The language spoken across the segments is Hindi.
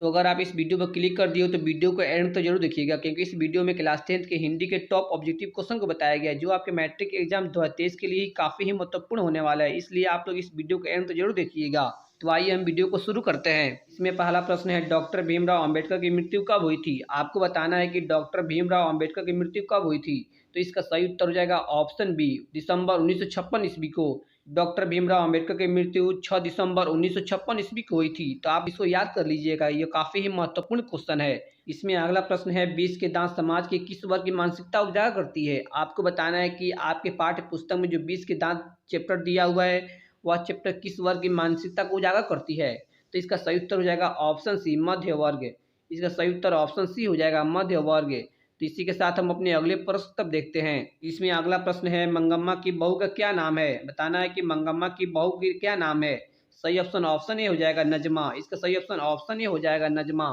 तो अगर आप इस वीडियो पर क्लिक कर दिए हो तो वीडियो को एंड तक जरूर देखिएगा, क्योंकि इस वीडियो में क्लास 10th के हिंदी के टॉप ऑब्जेक्टिव क्वेश्चन को बताया गया है, जो आपके मैट्रिक एग्जाम 2023 के लिए काफ़ी ही महत्वपूर्ण होने वाला है। इसलिए आप लोग इस वीडियो को एंड तक जरूर देखिएगा। तो आइए हम वीडियो को शुरू करते हैं। इसमें पहला प्रश्न है, डॉक्टर भीमराव अंबेडकर की मृत्यु कब हुई थी? आपको बताना है कि डॉक्टर भीमराव अंबेडकर की मृत्यु कब हुई थी। तो इसका सही उत्तर हो जाएगा ऑप्शन बी, दिसंबर 1956 ईस्वी को। डॉक्टर भीमराव अंबेडकर की मृत्यु 6 दिसंबर 1956 ईस्वी को हुई थी। तो आप इसको याद कर लीजिएगा, ये काफी ही महत्वपूर्ण क्वेश्चन है। इसमें अगला प्रश्न है, 20 के दांत समाज के किस वर्ग की मानसिकता उजागर करती है? आपको बताना है कि आपके पाठ्य पुस्तक में जो 20 के दांत चैप्टर दिया हुआ है, वह चैप्टर किस वर्ग की मानसिकता को उजागर करती है। तो इसका सही उत्तर हो जाएगा ऑप्शन सी, मध्य वर्ग। इसका सही उत्तर ऑप्शन सी हो जाएगा, मध्य वर्ग। तो इसी के साथ हम अपने अगले प्रश्न तब देखते हैं। इसमें अगला प्रश्न है, मंगम्मा की बहू का क्या नाम है? बताना है कि मंगम्मा की बहू की क्या नाम है। सही ऑप्शन ए हो जाएगा, नजमा। इसका सही ऑप्शन ए हो जाएगा, नजमा।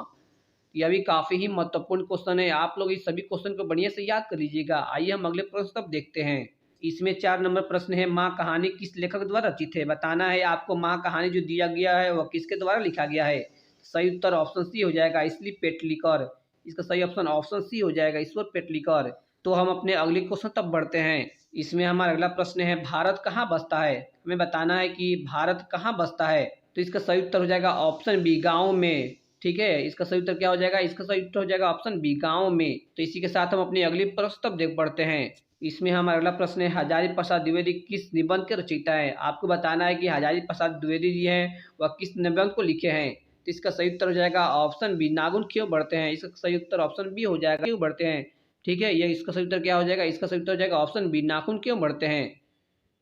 यह भी काफी ही महत्वपूर्ण क्वेश्चन है, आप लोग इस सभी क्वेश्चन को बढ़िया से याद कर लीजिएगा। आइए हम अगले प्रश्न तब देखते हैं। इसमें 4 नंबर प्रश्न है, माँ कहानी किस लेखक द्वारा रचित है? बताना है आपको माँ कहानी जो दिया गया है वह किसके द्वारा लिखा गया है। सही उत्तर ऑप्शन सी हो जाएगा, इसलिए पेटलिकर। इसका सही ऑप्शन सी हो जाएगा, ईश्वर पेटलिकर। तो हम अपने अगले क्वेश्चन तब बढ़ते हैं। इसमें हमारा अगला प्रश्न है, भारत कहाँ बसता है? हमें बताना है कि भारत कहाँ बसता है। तो इसका सही उत्तर हो जाएगा ऑप्शन बी, गाँव में। ठीक है, इसका सही उत्तर क्या हो जाएगा? इसका सही उत्तर हो जाएगा ऑप्शन बी, गाँव में। तो इसी के साथ हम अपनी अगली प्रश्न तब देख पढ़ते हैं। इसमें हमारा अगला प्रश्न है, हजारी प्रसाद द्विवेदी किस निबंध के रचयिता है? आपको बताना है कि हजारी प्रसाद द्विवेदी जी हैं वह किस निबंध को लिखे हैं। तो इसका सही उत्तर हो जाएगा ऑप्शन बी, नाखून क्यों बढ़ते हैं। इसका सही उत्तर ऑप्शन बी हो जाएगा, क्यों बढ़ते हैं। ठीक है, ये इसका सही उत्तर क्या हो जाएगा? इसका सही उत्तर हो जाएगा ऑप्शन बी, नाखून क्यों बढ़ते हैं।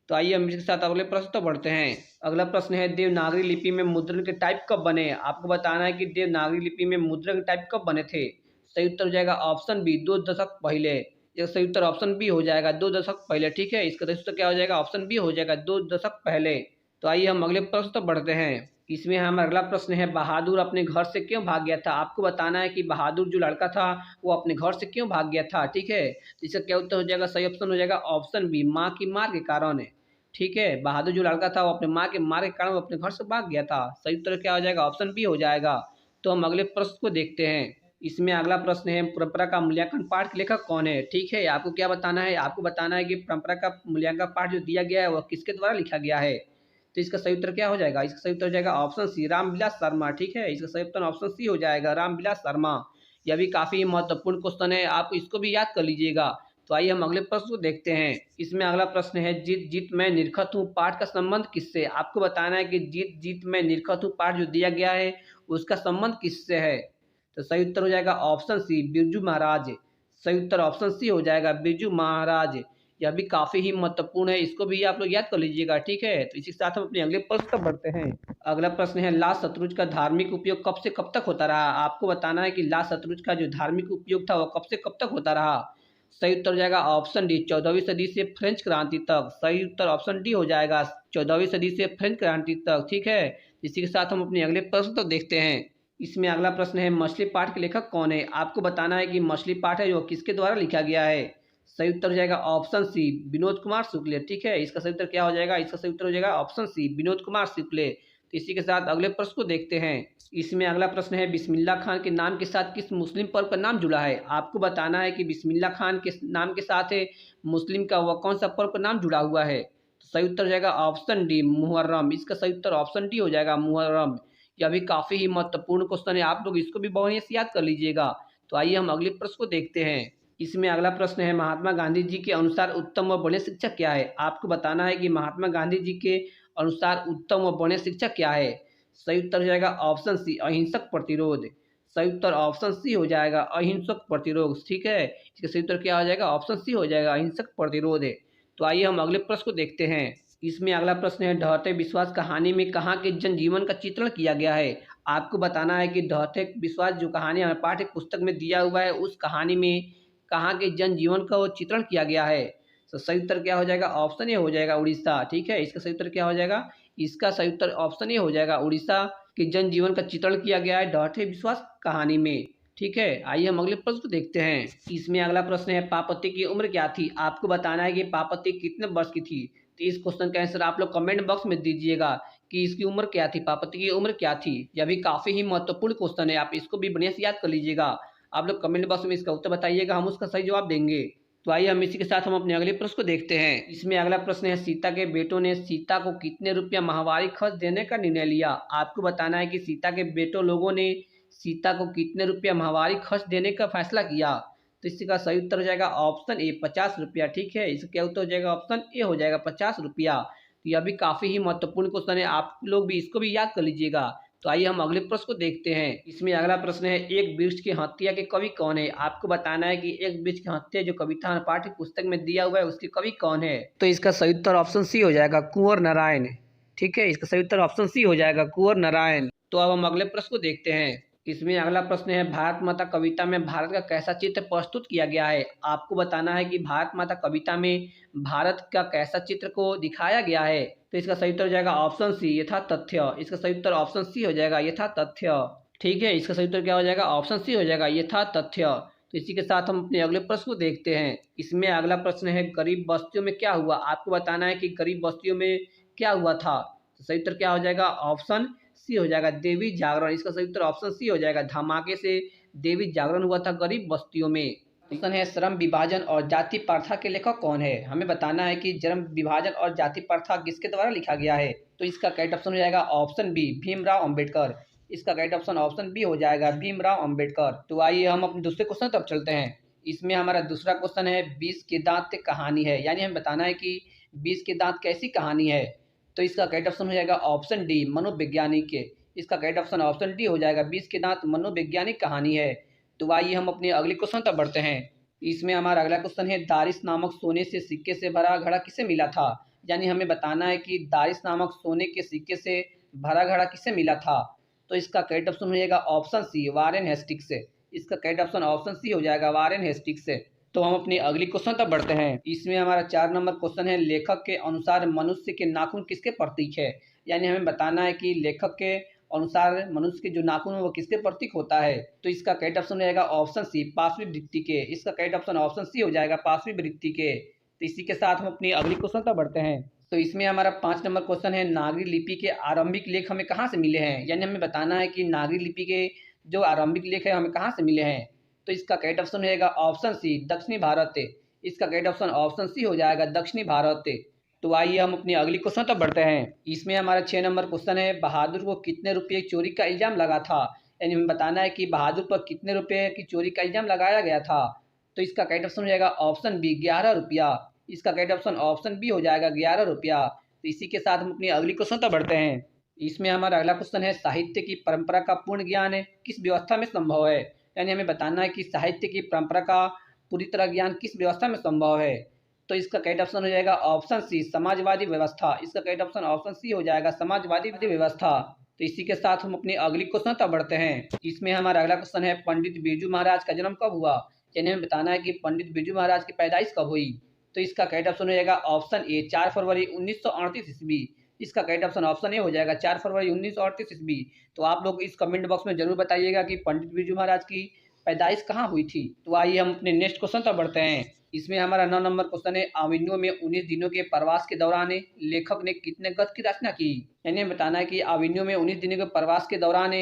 तो आइए हम इसके साथ अगले प्रश्न तो बढ़ते हैं। अगला प्रश्न है, देवनागरी लिपि में मुद्रण के टाइप कब बने? आपको बताना है कि देवनागरी लिपि में मुद्रण के टाइप कब बने थे। सही उत्तर हो जाएगा ऑप्शन बी, 2 दशक पहले। यह सही उत्तर ऑप्शन बी हो जाएगा, 2 दशक पहले। ठीक है, इसका सही उत्तर क्या हो जाएगा? ऑप्शन बी हो जाएगा, 2 दशक पहले। तो आइए हम अगले प्रश्न तो बढ़ते हैं। इसमें हमारा अगला प्रश्न है, बहादुर अपने घर से क्यों भाग गया था? आपको बताना है कि बहादुर जो लड़का था वो अपने घर से क्यों भाग गया था। ठीक है, इसका क्या उत्तर हो जाएगा? सही ऑप्शन हो जाएगा ऑप्शन बी, माँ की मार के कारण। ठीक है, बहादुर जो लड़का था वो अपने माँ के मार के कारण वो अपने घर से भाग गया था। सही उत्तर क्या हो जाएगा? ऑप्शन बी हो जाएगा। तो हम अगले प्रश्न को देखते हैं। इसमें अगला प्रश्न है, परंपरा का मूल्यांकन पाठ के लेखक कौन है? ठीक है, आपको क्या बताना है? आपको बताना है कि परंपरा का मूल्यांकन पाठ जो दिया गया है वह किसके द्वारा लिखा गया है। तो इसका सही उत्तर क्या हो जाएगा? इसका सही उत्तर हो जाएगा ऑप्शन सी, रामविलास शर्मा। ठीक है, इसका सही उत्तर ऑप्शन सी हो जाएगा, रामविलास शर्मा। यह भी काफी महत्वपूर्ण क्वेश्चन है, आप इसको भी याद कर लीजिएगा। तो आइए हम अगले प्रश्न को देखते हैं। इसमें अगला प्रश्न है, जीत जीत मैं निरखत हूँ पाठ का संबंध किससे? आपको बताना है कि जीत जीत मैं निरखत हूँ पाठ जो दिया गया है उसका संबंध किससे है। तो सही उत्तर हो जाएगा ऑप्शन सी, बिरजू महाराज। सही उत्तर ऑप्शन सी हो जाएगा, बिरजू महाराज। यह भी काफी ही महत्वपूर्ण है, इसको भी आप लोग याद कर लीजिएगा। ठीक है, तो इसी के साथ हम अपने अगले प्रश्न तक बढ़ते हैं। अगला प्रश्न है, लाल शतरुंज का धार्मिक उपयोग कब से कब तक होता रहा? आपको बताना है कि लाल शतरुंज का जो धार्मिक उपयोग था वह कब से कब तक होता रहा। सही उत्तर हो जाएगा ऑप्शन डी, 14वीं सदी से फ्रेंच क्रांति तक। सही उत्तर ऑप्शन डी हो जाएगा, 14वीं सदी से फ्रेंच क्रांति तक। ठीक है, इसी के साथ हम अपने अगले प्रश्न तक देखते हैं। इसमें अगला प्रश्न है, मछली पाठ के लेखक कौन है? आपको बताना है कि मछली पाठ है जो किसके द्वारा लिखा गया है। सही उत्तर हो जाएगा ऑप्शन सी, विनोद कुमार शुक्ल। ठीक है, इसका सही उत्तर क्या हो जाएगा? इसका सही उत्तर हो जाएगा ऑप्शन सी, विनोद कुमार शुक्ल। तो इसी के साथ अगले प्रश्न को देखते हैं। इसमें अगला प्रश्न है, बिस्मिल्लाह खान के नाम के साथ किस मुस्लिम पर्व का नाम जुड़ा है? आपको बताना है कि बिस्मिल्लाह खान के नाम के साथ मुस्लिम का वह कौन सा पर्व का नाम जुड़ा हुआ है। तो सही उत्तर हो जाएगा ऑप्शन डी, मुहर्रम। इसका सही उत्तर ऑप्शन डी हो जाएगा, मुहर्रम। यह भी काफी ही महत्वपूर्ण क्वेश्चन है, आप लोग इसको भी बहुत से याद कर लीजिएगा। तो आइए हम अगले प्रश्न को देखते हैं। इसमें अगला प्रश्न है, महात्मा गांधी जी के अनुसार उत्तम व बढ़िया शिक्षक क्या है? आपको बताना है कि महात्मा गांधी जी के अनुसार उत्तम व बढ़िया शिक्षक क्या है। सही उत्तर हो जाएगा ऑप्शन सी, अहिंसक प्रतिरोध। सही उत्तर ऑप्शन सी हो जाएगा, अहिंसक प्रतिरोध। ठीक है, इसका सही उत्तर क्या हो जाएगा? ऑप्शन सी हो जाएगा, अहिंसक प्रतिरोध है। तो आइए हम अगले प्रश्न को देखते हैं। इसमें अगला प्रश्न है, ढहते विश्वास कहानी में कहाँ के जनजीवन का चित्रण किया गया है? आपको बताना है कि ढहते विश्वास जो कहानी हमारे पाठ्य पुस्तक में दिया हुआ है उस कहानी में कहाँ के जनजीवन का वो चित्रण किया गया है। तो सही उत्तर क्या हो जाएगा? ऑप्शन ए हो जाएगा, उड़ीसा। ठीक है, इसका सही उत्तर क्या हो जाएगा? इसका सही उत्तर ऑप्शन ए हो जाएगा, उड़ीसा के जनजीवन का चित्रण किया गया है ढहते विश्वास कहानी में। ठीक है, आइए हम अगले प्रश्न को देखते हैं। इसमें अगला प्रश्न है, पापति की उम्र क्या थी? आपको बताना है कि पापति कितने वर्ष की थी। तो इस क्वेश्चन का आंसर आप लोग कमेंट बॉक्स में दीजिएगा कि इसकी उम्र क्या थी, पार्वती की उम्र क्या थी। यह भी काफ़ी ही महत्वपूर्ण क्वेश्चन है, आप इसको भी बढ़िया से याद कर लीजिएगा। आप लोग कमेंट बॉक्स में इसका उत्तर बताइएगा, हम उसका सही जवाब देंगे। तो आइए हम इसी के साथ हम अपने अगले प्रश्न को देखते हैं। इसमें अगला प्रश्न है, सीता के बेटों ने सीता को कितने रुपया माहवारी खर्च देने का निर्णय लिया। आपको बताना है कि सीता के बेटों लोगों ने सीता को कितने रुपया माहवारी खर्च देने का फैसला किया। तो इसका सही उत्तर हो जाएगा ऑप्शन ए 50 रुपया। ठीक है, इसका क्या उत्तर हो जाएगा, ऑप्शन ए हो जाएगा 50 रुपया। तो यह भी काफ़ी ही महत्वपूर्ण क्वेश्चन है, आप लोग भी इसको भी याद कर लीजिएगा। तो आइए हम अगले प्रश्न को देखते हैं। इसमें अगला प्रश्न है, एक वृक्ष की हत्या के कवि कौन है। आपको बताना है कि एक वृक्ष की हत्या जो कविता पाठ्य पुस्तक में दिया हुआ है उसके कवि कौन है। तो इसका सही उत्तर ऑप्शन सी हो जाएगा, कुंवर नारायण। ठीक है, इसका सही उत्तर ऑप्शन सी हो जाएगा, कुंवर नारायण। तो अब हम अगले प्रश्न को देखते हैं। इसमें अगला प्रश्न है, भारत माता कविता में भारत का कैसा चित्र प्रस्तुत किया गया है। आपको बताना है कि भारत माता कविता में भारत का कैसा चित्र को दिखाया गया है। तो इसका सही उत्तर हो जाएगा ऑप्शन सी, यथा तथ्य। इसका सही उत्तर ऑप्शन सी हो जाएगा, यथा तथ्य। ठीक है, इसका सही उत्तर क्या हो जाएगा, ऑप्शन सी हो जाएगा, यथा तथ्य। तो इसी के साथ हम अपने अगले प्रश्न को देखते हैं। इसमें अगला प्रश्न है, गरीब बस्तियों में क्या हुआ। आपको बताना है कि गरीब बस्तियों में क्या हुआ था। तो सही उत्तर क्या हो जाएगा, ऑप्शन सी हो जाएगा, देवी जागरण। इसका सही उत्तर ऑप्शन सी हो जाएगा, धमाके से देवी जागरण हुआ था गरीब बस्तियों में। क्वेश्चन है, श्रम विभाजन और जाति प्रथा के लेखक कौन है। हमें बताना है कि श्रम विभाजन और जाति प्रथा किसके द्वारा लिखा गया है। तो इसका करेक्ट ऑप्शन हो जाएगा ऑप्शन बी, भीमराव अंबेडकर। इसका करेक्ट ऑप्शन ऑप्शन बी हो जाएगा, भीमराव अंबेडकर। तो आइए हम अपने दूसरे क्वेश्चन तब चलते हैं। इसमें हमारा दूसरा क्वेश्चन है, 20 के दांत कहानी है, यानी हमें बताना है कि 20 के दांत कैसी कहानी है। तो इसका करेक्ट ऑप्शन हो जाएगा ऑप्शन डी, मनोवैज्ञानिक के। इसका करेक्ट ऑप्शन ऑप्शन डी हो जाएगा, 20 के दांत मनोवैज्ञानिक कहानी है। तो आइए हम अपने अगले क्वेश्चन तक बढ़ते हैं। इसमें हमारा अगला क्वेश्चन है, दारिस नामक सोने से सिक्के से भरा घड़ा किसे मिला था। यानी हमें बताना है कि दारिस नामक सोने के सिक्के से भरा घड़ा किसे मिला था। तो इसका करेक्ट ऑप्शन हो जाएगा ऑप्शन सी, वारेन हेस्टिक्स से। इसका करेक्ट ऑप्शन ऑप्शन सी हो जाएगा, वारेन हेस्टिक्स से। तो हम अपनी अगली क्वेश्चन तक बढ़ते हैं। इसमें हमारा 4 नंबर क्वेश्चन है, लेखक के अनुसार मनुष्य के नाखून किसके प्रतीक है। यानी हमें बताना है कि लेखक के अनुसार मनुष्य के जो नाखून है वो किसके प्रतीक होता है। तो इसका करेक्ट ऑप्शन हो जाएगा ऑप्शन सी, पांचवी वृत्ति के। इसका करेक्ट ऑप्शन ऑप्शन सी हो जाएगा, पांचवी वृत्ति के। तो इसी के साथ हम अपनी अगली क्वेश्चन तक बढ़ते हैं। तो इसमें हमारा 5 नंबर क्वेश्चन है, नागरी लिपि के आरंभिक लेख हमें कहाँ से मिले हैं। यानी हमें बताना है कि नागरी लिपि के जो आरंभिक लेख है हमें कहाँ से मिले हैं। तो इसका करेक्ट ऑप्शन रहेगा ऑप्शन सी, दक्षिणी भारत। इसका करेक्ट ऑप्शन ऑप्शन सी हो जाएगा, दक्षिणी भारत। तो आइए हम अपनी अगली क्वेश्चन तक बढ़ते हैं। इसमें हमारा 6 नंबर क्वेश्चन है, बहादुर को कितने रुपये चोरी का इल्जाम लगा था। यानी हमें बताना है कि बहादुर पर कितने रुपये की चोरी का इल्जाम लगाया गया था। तो इसका करेक्ट ऑप्शन हो जाएगा ऑप्शन बी, 11 रुपया। इसका करेक्ट ऑप्शन ऑप्शन बी हो जाएगा, 11 रुपया। तो इसी के साथ हम अपनी अगली क्वेश्चन तक बढ़ते हैं। इसमें हमारा अगला क्वेश्चन है, साहित्य की परंपरा का पूर्ण ज्ञान किस व्यवस्था में संभव है। यानी हमें बताना है कि साहित्य की परंपरा का पूरी तरह ज्ञान किस व्यवस्था में संभव है। तो इसका करेक्ट ऑप्शन हो जाएगा ऑप्शन सी, समाजवादी व्यवस्था। इसका करेक्ट ऑप्शन ऑप्शन सी हो जाएगा, समाजवादी व्यवस्था। तो इसी के साथ हम अपनी अगली क्वेश्चन तक बढ़ते हैं। इसमें हमारा अगला क्वेश्चन है, पंडित बिरजू महाराज का जन्म कब हुआ। यानी हमें बताना है कि पंडित बिरजू महाराज की पैदाइश कब हुई। तो इसका करेक्ट ऑप्शन हो जाएगा ऑप्शन ए, 4 फरवरी 1938 ईस्वी। इसका करेक्ट ऑप्शन ऑप्शन ए हो जाएगा, 4 फरवरी 1938 ईस्वी। तो आप लोग इस कमेंट बॉक्स में जरूर बताइएगा कि पंडित बिरजू महाराज की पैदाइश कहाँ हुई थी। तो आइए हम अपने नेक्स्ट क्वेश्चन तक बढ़ते हैं। इसमें हमारा 9 नंबर क्वेश्चन है, अविन्यो में 19 दिनों के प्रवास के दौरान लेखक ने कितने गद्य की रचना की। यानी बताना है कि अविन्यो में 19 दिनों के प्रवास के दौरान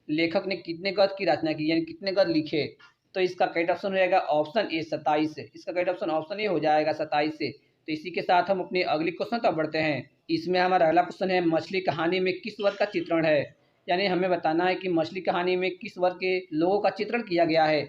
लेखक ने कितने गद्य की रचना की, यानी कितने गद्य लिखे। तो इसका करेक्ट ऑप्शन हो जाएगा ऑप्शन ए, 27। इसका करेक्ट ऑप्शन ऑप्शन ए हो जाएगा, 27 से। तो इसी के साथ हम अपनी अगली क्वेश्चन तक बढ़ते हैं। इसमें हमारा अगला क्वेश्चन है, मछली कहानी में किस वर्ग का चित्रण है। यानी हमें बताना है कि मछली कहानी में किस वर्ग के लोगों का चित्रण किया गया है।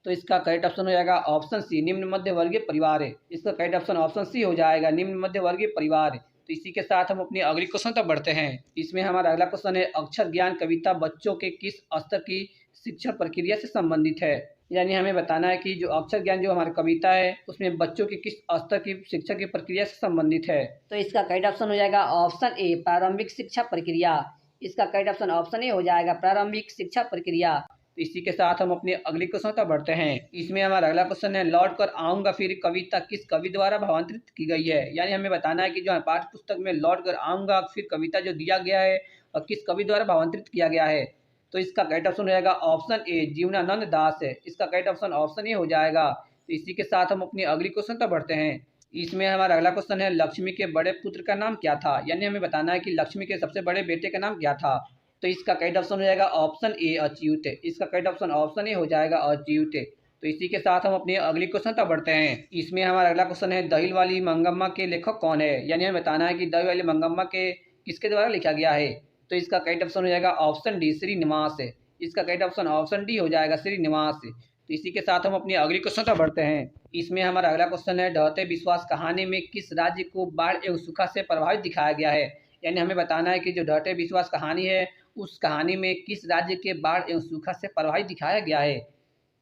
तो इसका करेक्ट ऑप्शन हो जाएगा ऑप्शन सी, निम्न मध्य वर्गीय परिवार। इसका करेक्ट ऑप्शन ऑप्शन सी हो जाएगा, निम्न मध्य वर्गीय परिवार। तो इसी के साथ हम अपनी अगली क्वेश्चन तक बढ़ते हैं। इसमें हमारा अगला क्वेश्चन है, अक्षर ज्ञान कविता बच्चों के किस स्तर की शिक्षण प्रक्रिया से संबंधित है। यानी हमें बताना है कि जो अक्षर ज्ञान जो हमारी कविता है उसमें बच्चों की किस स्तर की शिक्षा की प्रक्रिया से संबंधित है। तो इसका करेक्ट ऑप्शन हो जाएगा ऑप्शन ए, प्रारंभिक शिक्षा प्रक्रिया। इसका करेक्ट ऑप्शन ऑप्शन ए हो जाएगा, प्रारंभिक शिक्षा प्रक्रिया। तो इसी के साथ हम अपने अगली क्वेश्चन तक बढ़ते हैं। इसमें हमारा अगला क्वेश्चन है, लौट कर आऊंगा फिर कविता किस कवि द्वारा भावांतरित की गई है। यानी हमें बताना है कि जो पाठ्य पुस्तक में लौट कर आऊंगा फिर कविता जो दिया गया है और किस कवि द्वारा भावांतरित किया गया है। तो इसका करेक्ट ऑप्शन हो जाएगा ऑप्शन ए, जीवनानंद दास है। इसका करेक्ट ऑप्शन ऑप्शन ए हो जाएगा। तो इसी के साथ हम अपनी अगली क्वेश्चन तक बढ़ते हैं। इसमें हमारा अगला क्वेश्चन है लक्ष्मी के बड़े पुत्र का नाम क्या था, यानी हमें बताना है कि लक्ष्मी के सबसे बड़े बेटे का नाम क्या था। तो इसका करेक्ट ऑप्शन हो जाएगा ऑप्शन ए अच्युत। इसका करेक्ट ऑप्शन ऑप्शन ए हो जाएगा अच्युत। तो इसी के साथ हम अपनी अगली क्वेश्चन तक बढ़ते हैं। इसमें हमारा अगला क्वेश्चन है दहिल वाली मंगम्मा के लेखक कौन है, यानी हमें बताना है कि दहिल वाली मंगम्मा के किसके द्वारा लिखा गया है। तो इसका करेक्ट ऑप्शन हो जाएगा ऑप्शन डी श्रीनिवास। इसका करेक्ट ऑप्शन ऑप्शन डी हो जाएगा श्रीनिवास। तो इसी के साथ हम अपनी अगली क्वेश्चन तक बढ़ते हैं। इसमें हमारा अगला क्वेश्चन है ढहते विश्वास कहानी में किस राज्य को बाढ़ एवं सूखा से प्रभावित दिखाया गया है, यानी हमें बताना है कि जो ढहते विश्वास कहानी है उस कहानी में किस राज्य के बाढ़ एवं सूखा से प्रभावित दिखाया गया है।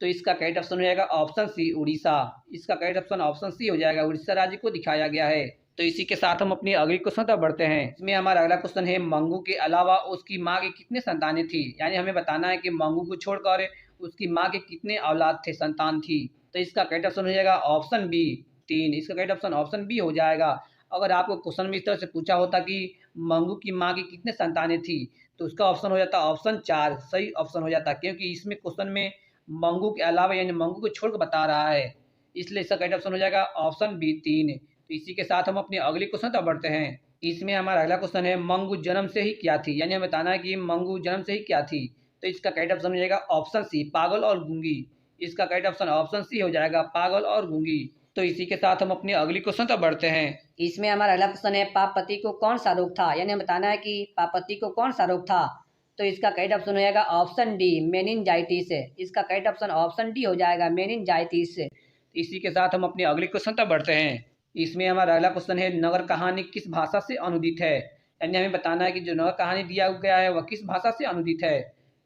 तो इसका करेक्ट ऑप्शन हो जाएगा ऑप्शन सी उड़ीसा। इसका करेक्ट ऑप्शन ऑप्शन सी हो जाएगा, उड़ीसा राज्य को दिखाया गया है। तो इसी के साथ हम अपनी अगली क्वेश्चन तक बढ़ते हैं। इसमें हमारा अगला क्वेश्चन है मंगू के अलावा उसकी माँ के कितने संतानें थी, यानी हमें बताना है कि मंगू को छोड़कर उसकी माँ के कितने औलाद थे, संतान थी। तो इसका करेक्ट ऑप्शन हो जाएगा ऑप्शन बी 3। इसका करेक्ट ऑप्शन ऑप्शन बी हो जाएगा। अगर आपको क्वेश्चन में इस तरह से पूछा होता कि मंगू की माँ की कितने संतानें थी, तो उसका ऑप्शन हो जाता ऑप्शन 4 सही ऑप्शन हो जाता, क्योंकि इसमें क्वेश्चन में मंगू के अलावा यानी मंगू को छोड़कर बता रहा है, इसलिए इसका करेक्ट ऑप्शन हो जाएगा ऑप्शन बी 3। तो इसी के साथ हम अपनी अगली क्वेश्चन तक बढ़ते हैं। इसमें हमारा अगला क्वेश्चन है मंगू जन्म से ही क्या थी, यानी हमें बताना है कि मंगू जन्म से ही क्या थी। तो इसका करेक्ट ऑप्शन हो जाएगा ऑप्शन सी पागल और गूंगी। इसका करेक्ट ऑप्शन ऑप्शन सी हो जाएगा पागल और गूंगी। तो इसी के साथ हम अपनी अगली क्वेश्चन तक बढ़ते हैं। इसमें हमारा अगला क्वेश्चन है पापति को कौन सा रोग था, यानी हमें बताना है कि पापति को कौन सा रोग था। तो इसका करेक्ट ऑप्शन हो जाएगा ऑप्शन डी मेनिनजाइटिस। इसका करेक्ट ऑप्शन ऑप्शन डी हो जाएगा मेनिनजाइटिस। इसी के साथ हम अपनी अगली क्वेश्चन तक बढ़ते हैं। इसमें हमारा अगला क्वेश्चन है नगर कहानी किस भाषा से अनुदित है, यानी हमें बताना है कि जो नगर कहानी दिया गया है वह किस भाषा से अनुदित है।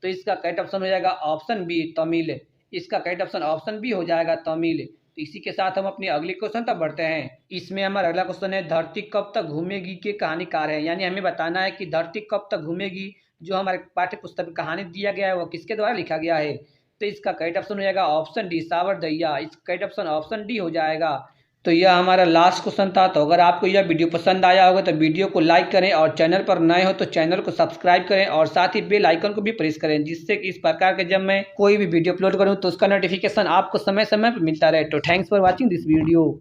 तो इसका करेक्ट ऑप्शन हो जाएगा ऑप्शन बी तमिल। इसका करेक्ट ऑप्शन ऑप्शन बी हो जाएगा तमिल। तो इसी के साथ हम अपनी अगली क्वेश्चन तक बढ़ते हैं। इसमें हमारा अगला क्वेश्चन है धरती कब तक घूमेगी के कहानीकार है, यानी हमें बताना है कि धरती कब तक घूमेगी जो हमारे पाठ्य पुस्तक में कहानी दिया गया है वह किसके द्वारा लिखा गया है। तो इसका करेक्ट ऑप्शन हो जाएगा ऑप्शन डी सावरदैया। इसका करेक्ट ऑप्शन ऑप्शन डी हो जाएगा। तो यह हमारा लास्ट क्वेश्चन था। तो अगर आपको यह वीडियो पसंद आया होगा तो वीडियो को लाइक करें और चैनल पर नए हो तो चैनल को सब्सक्राइब करें और साथ ही बेल आइकन को भी प्रेस करें, जिससे कि इस प्रकार के जब मैं कोई भी वीडियो अपलोड करूं तो उसका नोटिफिकेशन आपको समय समय पर मिलता रहे। तो thanks for watching this video.